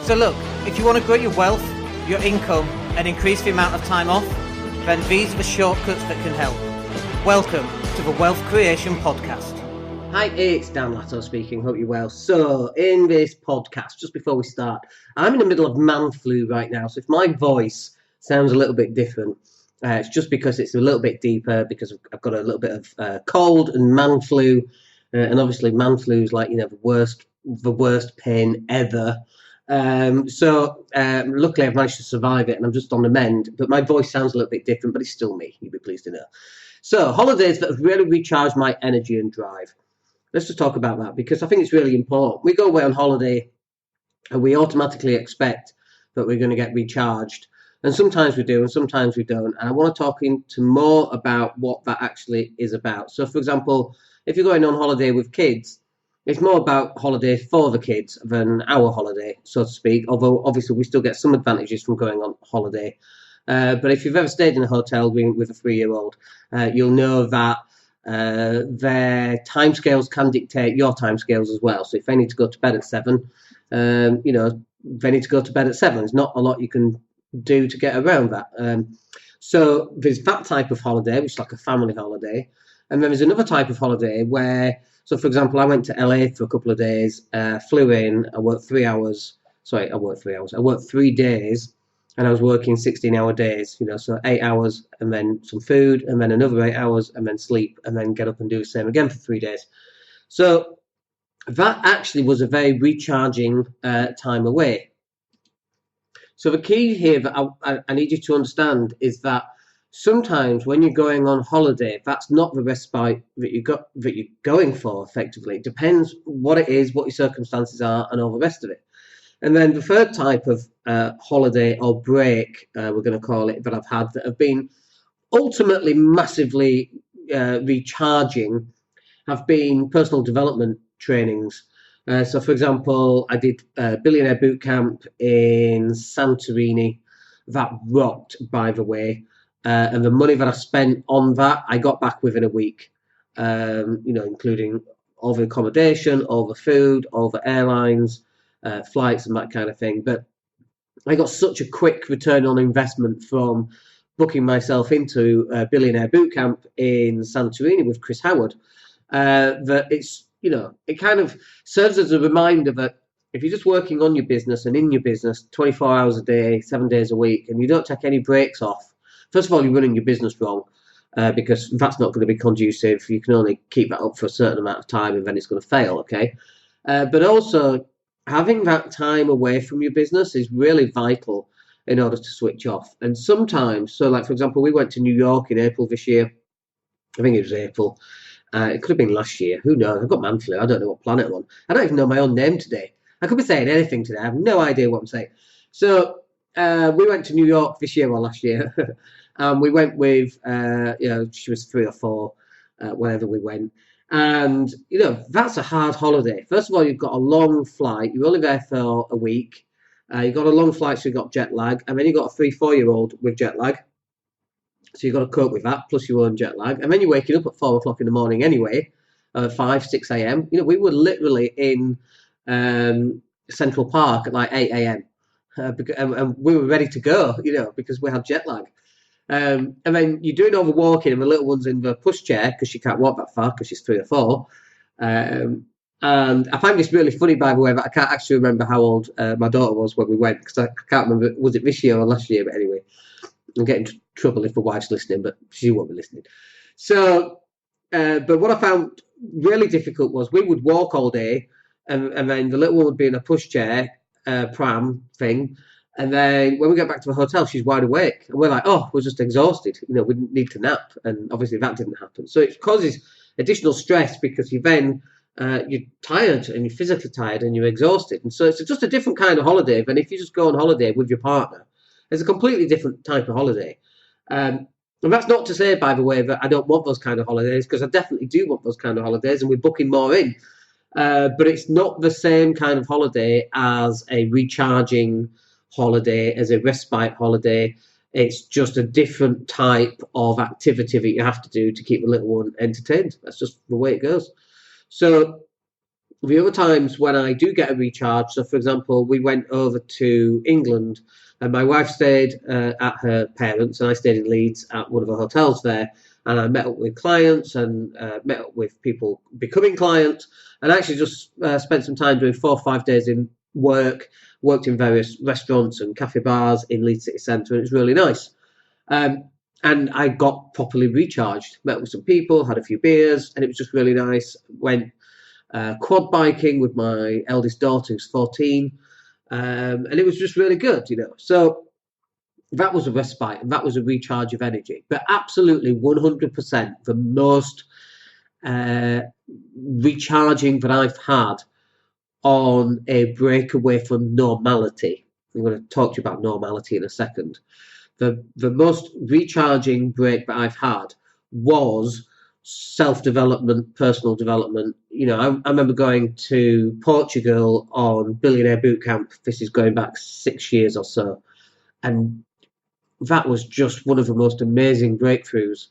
So look, if you want to grow your wealth, your income, and increase the amount of time off, then these are the shortcuts that can help. Welcome to the Wealth Creation Podcast. Hi, it's Dan Latto speaking. Hope you're well. So, in this podcast, just before we start, I'm in the middle of man flu right now. So, if my voice sounds a little bit different, it's just because it's a little bit deeper, because I've got a little bit of cold and man flu. And obviously, man flu is like, the worst pain ever. Luckily I've managed to survive it and I'm just on the mend, but my voice sounds a little bit different, but it's still me, you'll be pleased to know. So, holidays that have really recharged my energy and drive. Let's just talk about that, because I think it's really important. We go away on holiday and we automatically expect that we're going to get recharged. And sometimes we do and sometimes we don't. And I want to talk into more about what that actually is about. So, for example, if you're going on holiday with kids, it's more about holiday for the kids than our holiday, so to speak, although obviously we still get some advantages from going on holiday. But if you've ever stayed in a hotel with a 3-year-old, you'll know that their timescales can dictate your timescales as well. So if they need to go to bed at 7, they need to go to bed at 7. There's not a lot you can do to get around that. So there's that type of holiday, which is like a family holiday. And then there's another type of holiday where, so for example, I went to LA for a couple of days, flew in, I worked 3 hours. I worked 3 days and I was working 16-hour days, so 8 hours and then some food and then another 8 hours and then sleep and then get up and do the same again for 3 days. So that actually was a very recharging time away. So the key here that I need you to understand is that sometimes when you're going on holiday, that's not the respite that you're going for, effectively. It depends what it is, what your circumstances are, and all the rest of it. And then the third type of holiday or break, we're going to call it, that I've had that have been ultimately massively recharging have been personal development trainings. So, for example, I did Billionaire boot camp in Santorini. That rocked, by the way. And the money that I spent on that, I got back within a week, including all the accommodation, all the food, all the airlines, flights and that kind of thing. But I got such a quick return on investment from booking myself into a Billionaire bootcamp in Santorini with Chris Howard, that it's, it kind of serves as a reminder that if you're just working on your business and in your business 24 hours a day, 7 days a week, and you don't take any breaks off, first of all, you're running your business wrong, because that's not going to be conducive. You can only keep that up for a certain amount of time and then it's going to fail, okay? But also, having that time away from your business is really vital in order to switch off. And sometimes, so like, for example, we went to New York in April this year. I think it was April. It could have been last year. Who knows? I've got man flu. I don't know what planet I'm on. I don't even know my own name today. I could be saying anything today. I have no idea what I'm saying. So we went to New York this year or last year. We went with, she was 3 or 4, whenever we went. And, that's a hard holiday. First of all, you've got a long flight. You're only there for a week. You've got a long flight, so you've got jet lag. And then you've got a 3-4-year-old with jet lag. So you've got to cope with that, plus your own jet lag. And then you're waking up at 4 o'clock in the morning anyway, 5, 6 a.m. We were literally in Central Park at like 8 a.m. And we were ready to go, because we had jet lag. And then you're doing all the walking, and the little one's in the pushchair because she can't walk that far because she's 3 or 4. And I find this really funny, by the way, but I can't actually remember how old my daughter was when we went, because I can't remember, was it this year or last year? But anyway, I'm getting into trouble if my wife's listening, but she won't be listening. So, but what I found really difficult was we would walk all day, and then the little one would be in a pushchair, pram thing. And then when we get back to the hotel, she's wide awake. And we're like, we're just exhausted. We need to nap. And obviously that didn't happen. So it causes additional stress because you're tired and you're physically tired and you're exhausted. And so it's just a different kind of holiday than if you just go on holiday with your partner. It's a completely different type of holiday. And that's not to say, by the way, that I don't want those kind of holidays, because I definitely do want those kind of holidays and we're booking more in. But it's not the same kind of holiday as a recharging holiday, as a respite holiday. It's just a different type of activity that you have to do to keep the little one entertained. That's just the way it goes. So the other times when I do get a recharge, so for example, we went over to England and my wife stayed at her parents' and I stayed in Leeds at one of the hotels there. And I met up with clients and met up with people becoming clients and actually just spent some time doing 4 or 5 days in worked in various restaurants and cafe bars in Leeds City Centre, and it was really nice. Um, and I got properly recharged, met with some people, had a few beers, and it was just really nice. Went quad biking with my eldest daughter, who's 14, and it was just really good, So that was a respite and that was a recharge of energy. But absolutely 100% the most uh, recharging that I've had on a break away from normality. I'm going to talk to you about normality in a second. The most recharging break that I've had was self-development, personal development. I remember going to Portugal on Billionaire boot camp. This is going back 6 years or so, and that was just one of the most amazing breakthroughs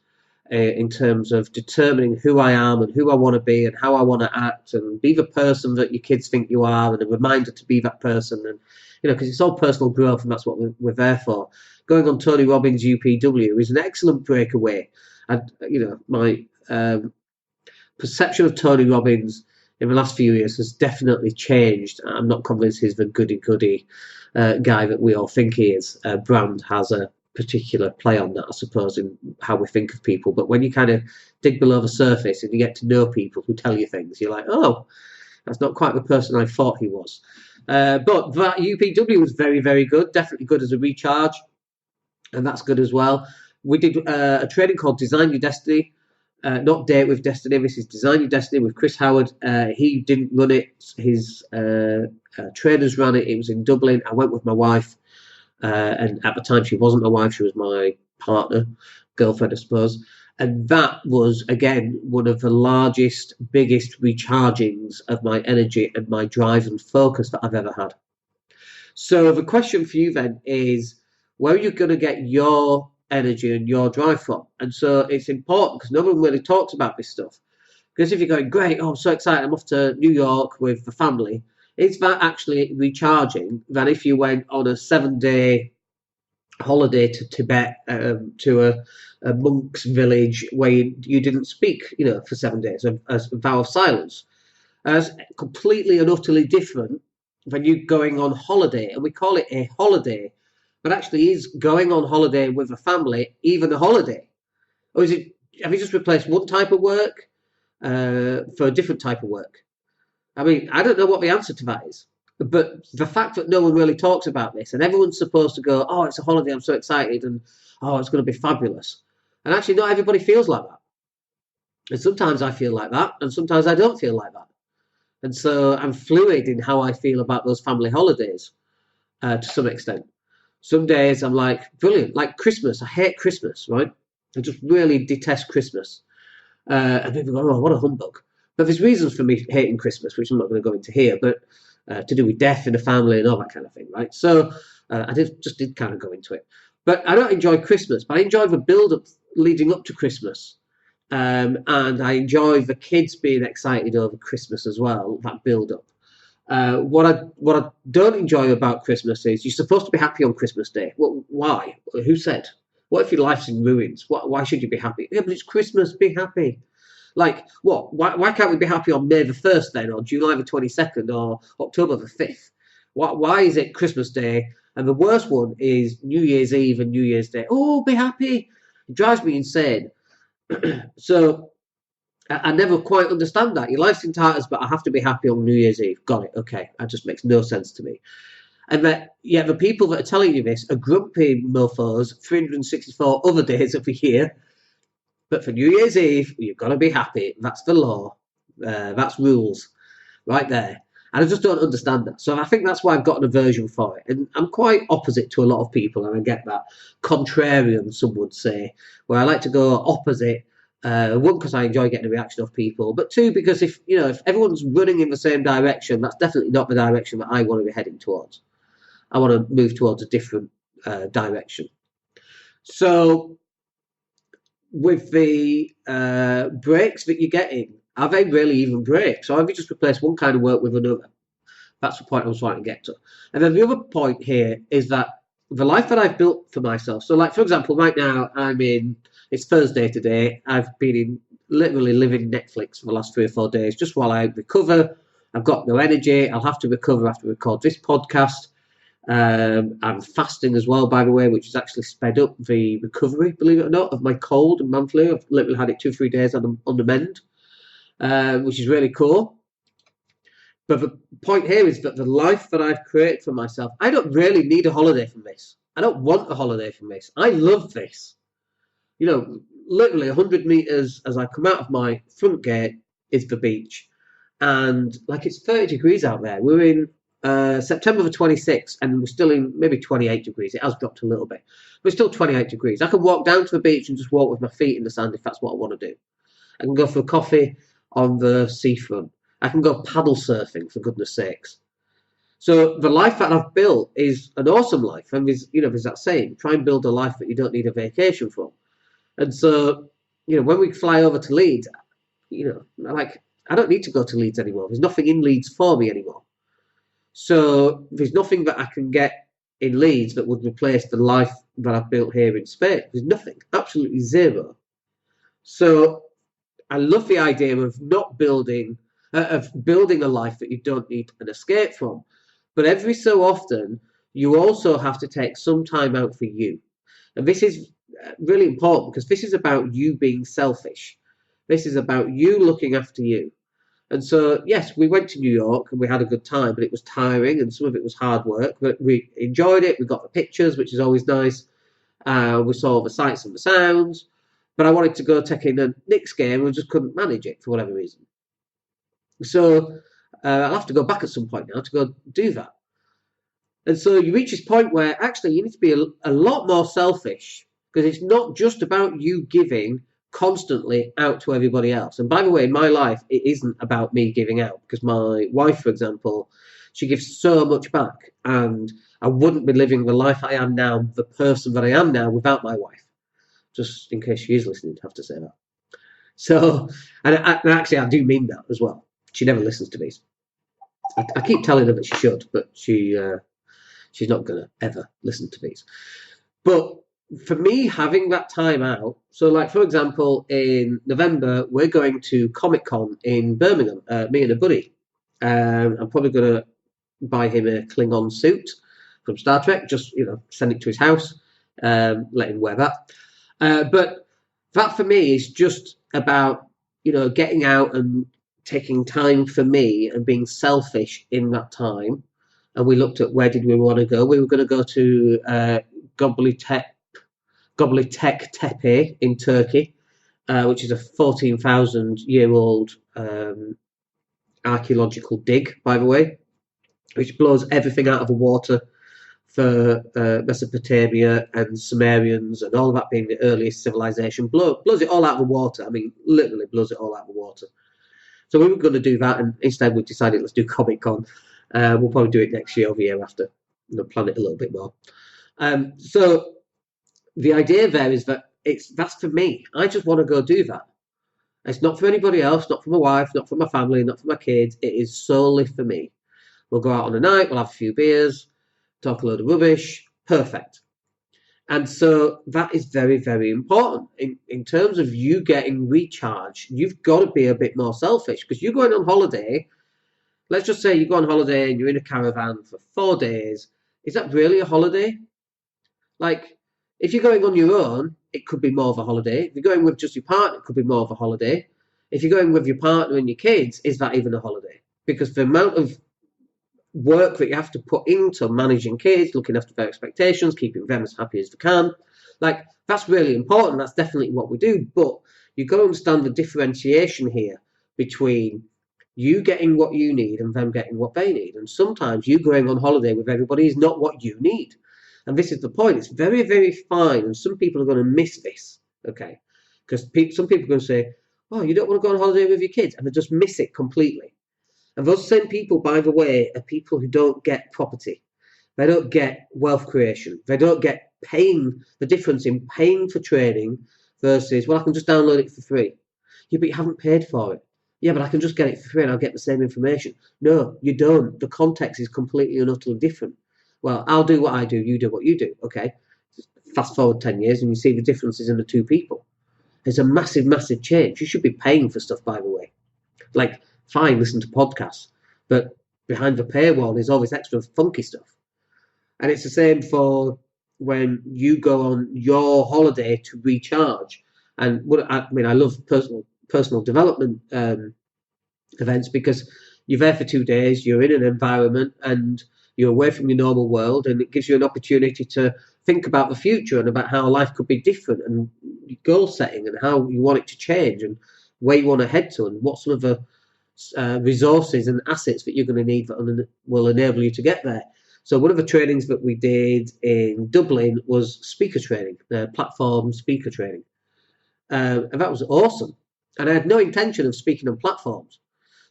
in terms of determining who I am and who I want to be and how I want to act and be the person that your kids think you are, and a reminder to be that person. And because it's all personal growth, and that's what we're there for. Going on Tony Robbins' UPW is an excellent breakaway. And my perception of Tony Robbins in the last few years has definitely changed. I'm not convinced he's the goody-goody guy that we all think he is. Brand has a particular play on that, I suppose, in how we think of people. But when you kind of dig below the surface and you get to know people who tell you things, you're like, oh, that's not quite the person I thought he was. But that UPW was very, very good. Definitely good as a recharge. And that's good as well. We did a training called Design Your Destiny. Not Date with Destiny. This is Design Your Destiny with Chris Howard. He didn't run it. His trainers ran it. It was in Dublin. I went with my wife. And at the time, she wasn't my wife. She was my partner, girlfriend, I suppose. And that was, again, one of the largest, biggest rechargings of my energy and my drive and focus that I've ever had. So the question for you then is, where are you going to get your energy and your drive from? And so it's important because no one really talks about this stuff. Because if you're going, great, oh, I'm so excited, I'm off to New York with the family, is that actually recharging than if you went on a 7-day holiday to Tibet, to a monk's village where you didn't speak, for 7 days, a vow of silence? As completely and utterly different than you going on holiday. And we call it a holiday, but actually is going on holiday with a family even a holiday? Or have you just replaced one type of work for a different type of work? I mean, I don't know what the answer to that is. But the fact that no one really talks about this, and everyone's supposed to go, oh, it's a holiday, I'm so excited, and oh, it's going to be fabulous. And actually, not everybody feels like that. And sometimes I feel like that, and sometimes I don't feel like that. And so I'm fluid in how I feel about those family holidays to some extent. Some days I'm like, brilliant, like Christmas. I hate Christmas, right? I just really detest Christmas. And people go, oh, what a humbug. But there's reasons for me hating Christmas, which I'm not going to go into here, but to do with death in the family and all that kind of thing, right? So I did kind of go into it. But I don't enjoy Christmas, but I enjoy the build-up leading up to Christmas. And I enjoy the kids being excited over Christmas as well, that build-up. What I don't enjoy about Christmas is you're supposed to be happy on Christmas Day. Well, why? Who said? What if your life's in ruins? Why should you be happy? Yeah, but it's Christmas. Be happy. Like what? Why can't we be happy on May the 1st then, or July the 22nd, or October the 5th? Why is it Christmas Day? And the worst one is New Year's Eve and New Year's Day. Oh, be happy. It drives me insane. So I never quite understand that. Your life's in tatters, but I have to be happy on New Year's Eve. Got it. Okay. That just makes no sense to me. And that, yeah, the people that are telling you this are grumpy mofos 364 other days of the year. But for New Year's Eve, you've got to be happy. That's the law. That's rules right there. And I just don't understand that. So I think that's why I've got an aversion for it. And I'm quite opposite to a lot of people, and I get that. Contrarian, some would say, where I like to go opposite. One, because I enjoy getting a reaction off people, but two, because if everyone's running in the same direction, that's definitely not the direction that I want to be heading towards. I want to move towards a different direction. So with the breaks that you're getting, Are they really even break? So have you just replaced one kind of work with another? That's the point I was trying to get to. And then the other point here is that the life that I've built for myself. So, like, for example, right now it's Thursday today. I've been in literally living Netflix for the last 3 or 4 days just while I recover. I've got no energy. I'll have to recover after I record this podcast. I'm fasting as well, by the way, which has actually sped up the recovery, believe it or not, of my cold and man flu. I've literally had it 2 or 3 days on the mend, which is really cool. But the point here is that the life that I've created for myself, I don't really need a holiday from this. I don't want a holiday from this. I love this. You know, literally 100 meters as I come out of my front gate is the beach. And like it's 30 degrees out there. We're in September the 26th and we're still in maybe 28 degrees. It has dropped a little bit. But it's still 28 degrees. I can walk down to the beach and just walk with my feet in the sand if that's what I want to do. I can go for a coffee on the seafront. I can go paddle surfing, for goodness sakes. So the life that I've built is an awesome life. And there's that saying, try and build a life that you don't need a vacation from. And so, when we fly over to Leeds, I don't need to go to Leeds anymore. There's nothing in Leeds for me anymore. So there's nothing that I can get in Leeds that would replace the life that I've built here in Spain. There's nothing, absolutely zero. So I love the idea of building a life that you don't need an escape from. But every so often, you also have to take some time out for you. And this is really important because this is about you being selfish. This is about you looking after you. And so, yes, we went to New York and we had a good time, but it was tiring and some of it was hard work. But we enjoyed it. We got the pictures, which is always nice. We saw the sights and the sounds. But I wanted to go take in a Knicks game and just couldn't manage it for whatever reason. So I'll have to go back at some point now to go do that. And so you reach this point where actually you need to be a lot more selfish because it's not just about you giving constantly out to everybody else. And by the way, in my life, it isn't about me giving out because my wife, for example, she gives so much back and I wouldn't be living the life I am now, the person that I am now without my wife. Just in case she is listening, I have to say that. So, and actually I do mean that as well. She never listens to these. I keep telling her that she should, but she's not going to ever listen to these. But for me, having that time out, so like, for example, in November, we're going to Comic-Con in Birmingham, me and a buddy. I'm probably going to buy him a Klingon suit from Star Trek, just, send it to his house, let him wear that. But that for me is just about, getting out and taking time for me and being selfish in that time. And we looked at where did we want to go. We were going to go to Göbekli Tepe in Turkey, which is a 14,000-year-old archaeological dig, by the way, which blows everything out of the water for Mesopotamia and Sumerians and all of that being the earliest civilization. Blows it all out of the water. I mean, literally blows it all out of the water. So we were going to do that, and instead we decided let's do Comic-Con. We'll probably do it next year or the year after, plan it a little bit more. So the idea there is that that's for me. I just want to go do that. It's not for anybody else, not for my wife, not for my family, not for my kids. It is solely for me. We'll go out on a night, we'll have a few beers, talk a load of rubbish. Perfect. And so that is very, very important. In terms of you getting recharged, you've got to be a bit more selfish because you're going on holiday. Let's just say you go on holiday and you're in a caravan for 4 days. Is that really a holiday? Like, if you're going on your own, it could be more of a holiday. If you're going with just your partner, it could be more of a holiday. If you're going with your partner and your kids, is that even a holiday? Because the amount of work that you have to put into managing kids, looking after their expectations, keeping them as happy as they can, like, that's really important. That's definitely what we do. But you've got to understand the differentiation here between you getting what you need and them getting what they need. And sometimes you going on holiday with everybody is not what you need. And this is the point. It's very, very fine. And some people are going to miss this, okay? Because some people are going to say, oh, you don't want to go on holiday with your kids. And they just miss it completely. And those same people, by the way, are people who don't get property. They don't get wealth creation. They don't get the difference in paying for training versus, well, I can just download it for free. Yeah, but you haven't paid for it. Yeah, but I can just get it for free and I'll get the same information. No, you don't. The context is completely and utterly different. Well, I'll do what I do, you do what you do. Okay. Fast forward 10 years and you see the differences in the two people. It's a massive, massive change. You should be paying for stuff, by the way. Like, fine, listen to podcasts, but behind the paywall is all this extra funky stuff. And it's the same for when you go on your holiday to recharge. And I love personal development events because you're there for 2 days, you're in an environment, and you're away from your normal world, and it gives you an opportunity to think about the future and about how life could be different, and goal setting, and how you want it to change, and where you want to head to, and what some of the resources and assets that you're going to need that will enable you to get there. So one of the trainings that we did in Dublin was speaker training, platform speaker training. And that was awesome. And I had no intention of speaking on platforms.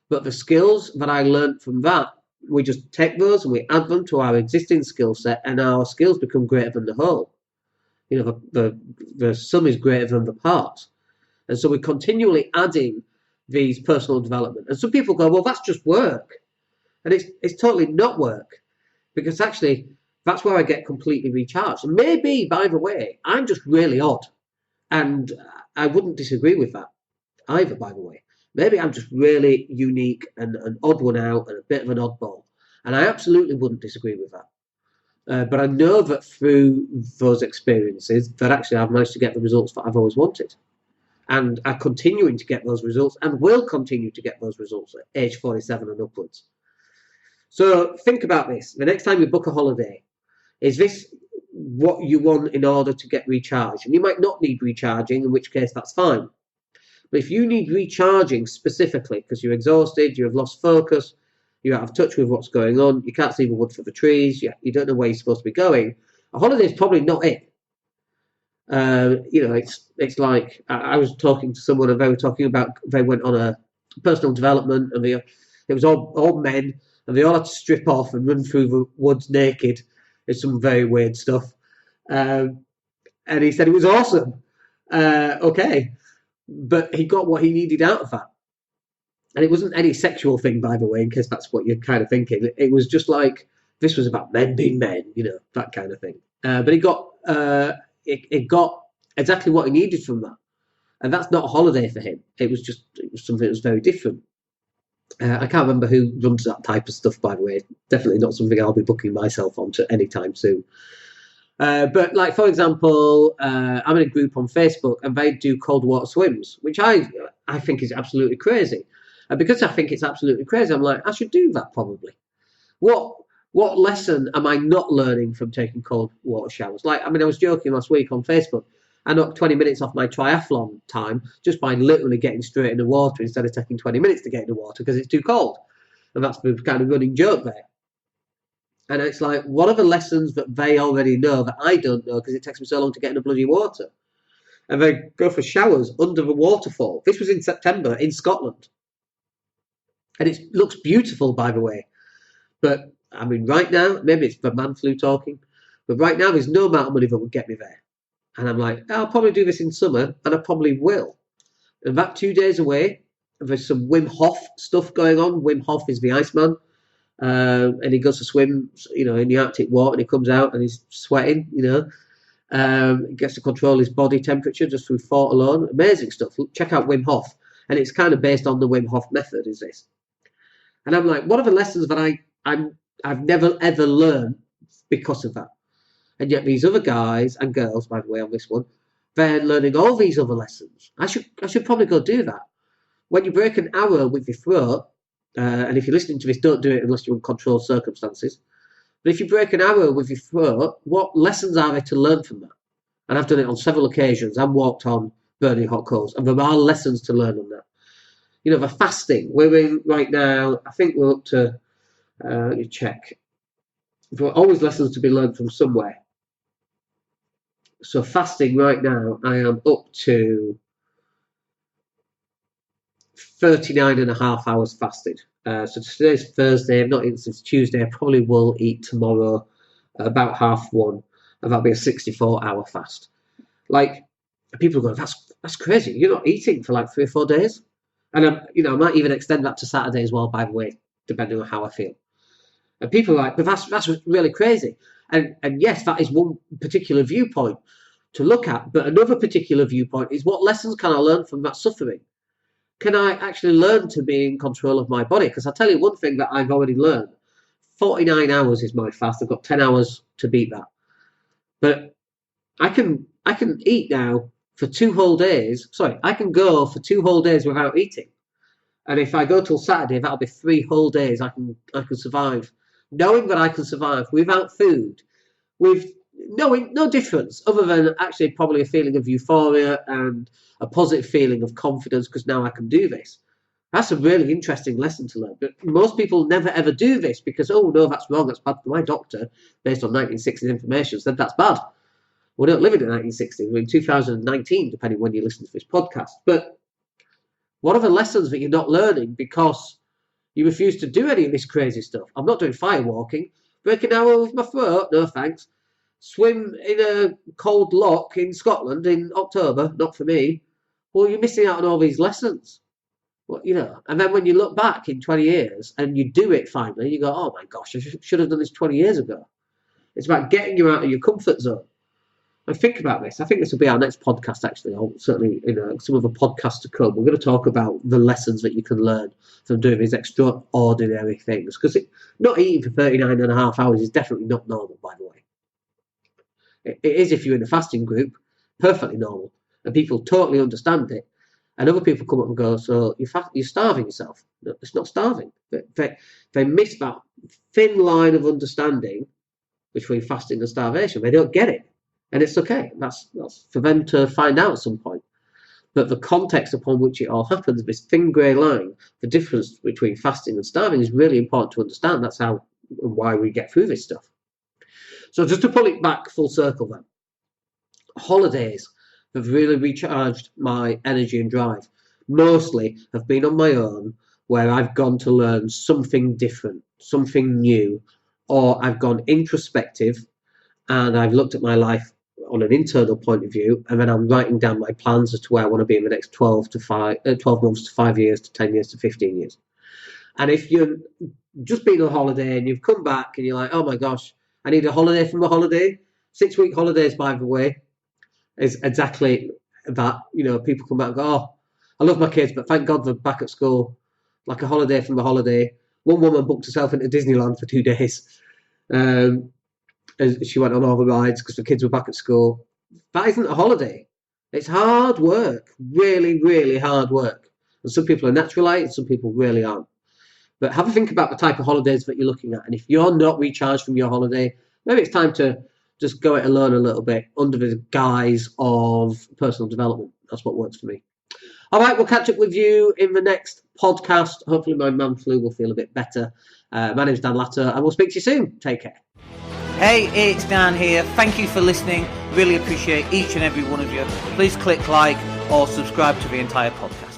But the skills that I learned from that, we just take those and we add them to our existing skill set, and our skills become greater than the whole. You know, the sum is greater than the parts. And so we're continually adding these personal development. And some people go, well, that's just work. And it's totally not work. Because actually, that's where I get completely recharged. And maybe, by the way, I'm just really odd. And I wouldn't disagree with that either, by the way. Maybe I'm just really unique and an odd one out and a bit of an oddball. And I absolutely wouldn't disagree with that. But I know that through those experiences that actually I've managed to get the results that I've always wanted. And I'm continuing to get those results and will continue to get those results at age 47 and upwards. So think about this. The next time you book a holiday, is this what you want in order to get recharged? And you might not need recharging, in which case that's fine. But if you need recharging specifically because you're exhausted, you have lost focus, you're out of touch with what's going on, you can't see the wood for the trees, you don't know where you're supposed to be going, a holiday is probably not it. It's like I was talking to someone and they were talking about they went on a personal development and it was all men and they all had to strip off and run through the woods naked. It's some very weird stuff. And he said it was awesome. Okay. But he got what he needed out of that. And it wasn't any sexual thing, by the way, in case that's what you're kind of thinking. It was just like, this was about men being men, that kind of thing. But it got exactly what he needed from that. And that's not a holiday for him. It was something that was very different. I can't remember who runs that type of stuff, by the way. Definitely not something I'll be booking myself onto anytime soon. But like, for example, I'm in a group on Facebook and they do cold water swims, which I think is absolutely crazy. And because I think it's absolutely crazy, I'm like, I should do that probably. What lesson am I not learning from taking cold water showers? I was joking last week on Facebook. I knocked 20 minutes off my triathlon time just by literally getting straight in the water instead of taking 20 minutes to get in the water because it's too cold. And that's the kind of running joke there. And it's like, what are the lessons that they already know that I don't know because it takes me so long to get in the bloody water? And they go for showers under the waterfall. This was in September in Scotland. And it looks beautiful, by the way. But, right now, maybe it's the man flu talking, but right now there's no amount of money that would get me there. And I'm like, I'll probably do this in summer, and I probably will. And that 2 days away, there's some Wim Hof stuff going on. Wim Hof is the Iceman. And he goes to swim, in the Arctic water, and he comes out and he's sweating, he gets to control his body temperature just through thought alone. Amazing stuff. Check out Wim Hof. And it's kind of based on the Wim Hof method, is this. And I'm like, what are the lessons that I've never, ever learned because of that? And yet these other guys and girls, by the way, on this one, they're learning all these other lessons. I should probably go do that. When you break an arrow with your throat, and if you're listening to this, don't do it unless you're in controlled circumstances. But if you break an arrow with your throat, what lessons are there to learn from that? And I've done it on several occasions. I've walked on burning hot coals, and there are lessons to learn on that. The fasting. We're in right now, I think we're up to, let me check. There are always lessons to be learned from somewhere. So fasting right now, I am up to 39 and a half hours fasted. So today's Thursday. I've not eaten since Tuesday. I probably will eat tomorrow about 1:30, and that'll be a 64-hour fast. Like, people go, that's crazy. You're not eating for like 3 or 4 days. And I might even extend that to Saturday as well, by the way, depending on how I feel. And people are like, but that's really crazy. And yes, that is one particular viewpoint to look at. But another particular viewpoint is, what lessons can I learn from that suffering? Can I actually learn to be in control of my body? Because I'll tell you one thing that I've already learned. 49 hours is my fast. I've got 10 hours to beat that. But I can eat now for 2 whole days. Sorry, I can go for 2 whole days without eating. And if I go till Saturday, that'll be 3 whole days I can survive. Knowing that I can survive without food, with no difference other than actually probably a feeling of euphoria and a positive feeling of confidence, because now I can do this. That's a really interesting lesson to learn. But most people never ever do this because, oh no, that's wrong, that's bad. My doctor, based on 1960s information, said that's bad. We don't live in the 1960s. We're in 2019, depending when you listen to this podcast. But what are the lessons that you're not learning because you refuse to do any of this crazy stuff? I'm not doing fire walking. Break an arrow with my throat? No thanks. Swim in a cold loch in Scotland in October? Not for me. Well, you're missing out on all these lessons. Well, and then when you look back in 20 years and you do it finally, you go, oh my gosh, I should have done this 20 years ago. It's about getting you out of your comfort zone. And think about this. I think this will be our next podcast, actually. Or certainly in some of the podcasts to come. We're going to talk about the lessons that you can learn from doing these extraordinary things. Because not eating for 39 and a half hours is definitely not normal, by the way. It is if you're in a fasting group, perfectly normal. And people totally understand it. And other people come up and go, so you're starving yourself. No, it's not starving. They miss that thin line of understanding between fasting and starvation. They don't get it. And it's okay. That's for them to find out at some point. But the context upon which it all happens, this thin grey line, the difference between fasting and starving, is really important to understand. That's how and why we get through this stuff. So just to pull it back full circle then. Holidays have really recharged my energy and drive. Mostly have been on my own, where I've gone to learn something different, something new, or I've gone introspective and I've looked at my life on an internal point of view, and then I'm writing down my plans as to where I want to be in the next 12 months to 5 years to 10 years to 15 years. And if you've just been on holiday and you've come back and you're like, oh my gosh, I need a holiday from a holiday. 6-week holidays, by the way, is exactly that. People come back and go, oh, I love my kids, but thank God they're back at school. Like a holiday from a holiday. One woman booked herself into Disneyland for 2 days. And she went on all the rides because the kids were back at school. That isn't a holiday. It's hard work. Really, really hard work. And some people are natural at it, and some people really aren't. But have a think about the type of holidays that you're looking at. And if you're not recharged from your holiday, maybe it's time to just go it alone a little bit under the guise of personal development. That's what works for me. All right, we'll catch up with you in the next podcast. Hopefully my man flu will feel a bit better. My name's Dan Latto, and we'll speak to you soon. Take care. Hey, it's Dan here. Thank you for listening. Really appreciate each and every one of you. Please click like or subscribe to the entire podcast.